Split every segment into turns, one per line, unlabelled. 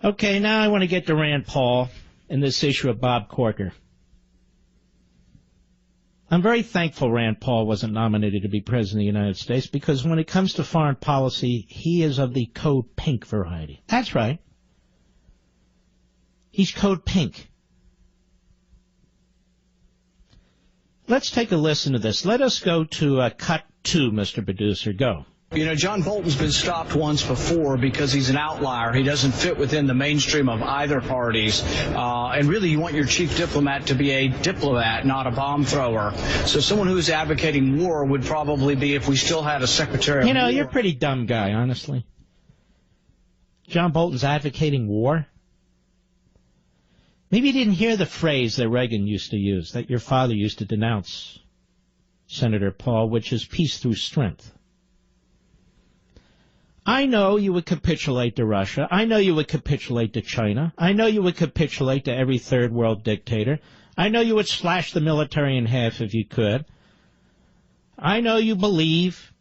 Okay, now I want to get to Rand Paul and this issue of Bob Corker. I'm very thankful Rand Paul wasn't nominated to be president of the United States, because when it comes to foreign policy, he is of the code pink variety. That's right. He's code pink. Let's take a listen to this. Let us go to cut 2, Mr. Producer. Go.
You know, John Bolton's been stopped once before because he's an outlier. He doesn't fit within the mainstream of either parties. And really, you want your chief diplomat to be a diplomat, not a bomb thrower. So someone who's advocating war would probably be if we still had a secretary of war.
You're a pretty dumb guy, honestly. John Bolton's advocating war? Maybe you didn't hear the phrase that Reagan used to use, that your father used to denounce, Senator Paul, which is peace through strength. I know you would capitulate to Russia. I know you would capitulate to China. I know you would capitulate to every third world dictator. I know you would slash the military in half if you could. I know you believe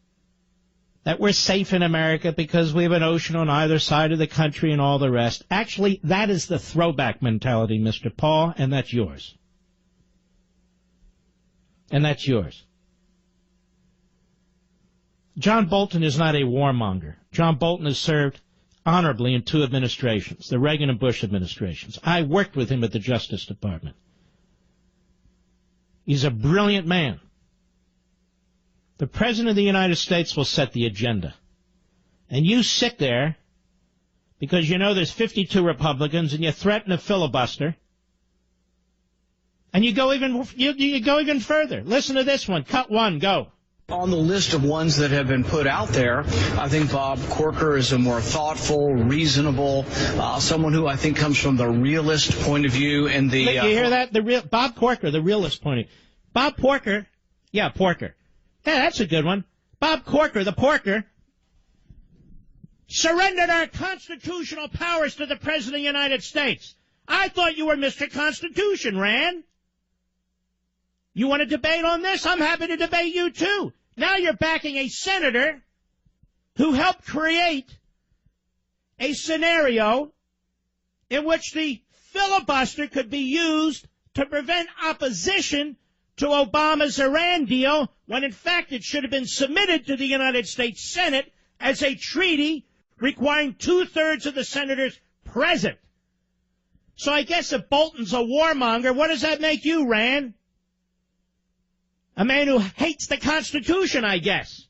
that we're safe in America because we have an ocean on either side of the country and all the rest. Actually, that is the throwback mentality, Mr. Paul, and that's yours. And that's yours. John Bolton is not a warmonger. John Bolton has served honorably in 2 administrations, the Reagan and Bush administrations. I worked with him at the Justice Department. He's a brilliant man. The President of the United States will set the agenda. And you sit there because you know there's 52 Republicans and you threaten a filibuster. And you go even further. Listen to this one. Cut 1, go.
On the list of ones that have been put out there, I think Bob Corker is a more thoughtful, reasonable, someone who I think comes from the realist point of view. And the
you hear that? Bob Corker, the realist point of view. Bob Porker, yeah, Porker. Yeah, that's a good one. Bob Corker, the porker, surrendered our constitutional powers to the President of the United States. I thought you were Mr. Constitution, Rand. You want to debate on this? I'm happy to debate you, too. Now you're backing a senator who helped create a scenario in which the filibuster could be used to prevent opposition to Obama's Iran deal, when in fact it should have been submitted to the United States Senate as a treaty requiring 2/3 of the senators present. So I guess if Bolton's a warmonger, what does that make you, Rand? A man who hates the Constitution, I guess,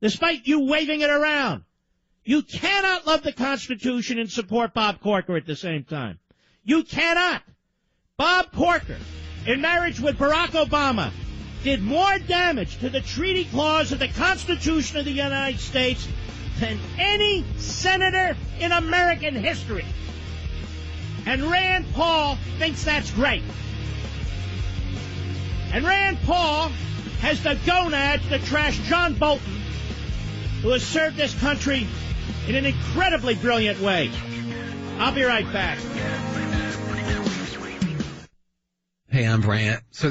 despite you waving it around. You cannot love the Constitution and support Bob Corker at the same time. You cannot. Bob Corker, in marriage with Barack Obama, did more damage to the treaty clause of the Constitution of the United States than any senator in American history. And Rand Paul thinks that's great. And Rand Paul has the gonads to trash John Bolton, who has served this country in an incredibly brilliant way. I'll be right back.
Hey, I'm Brant. So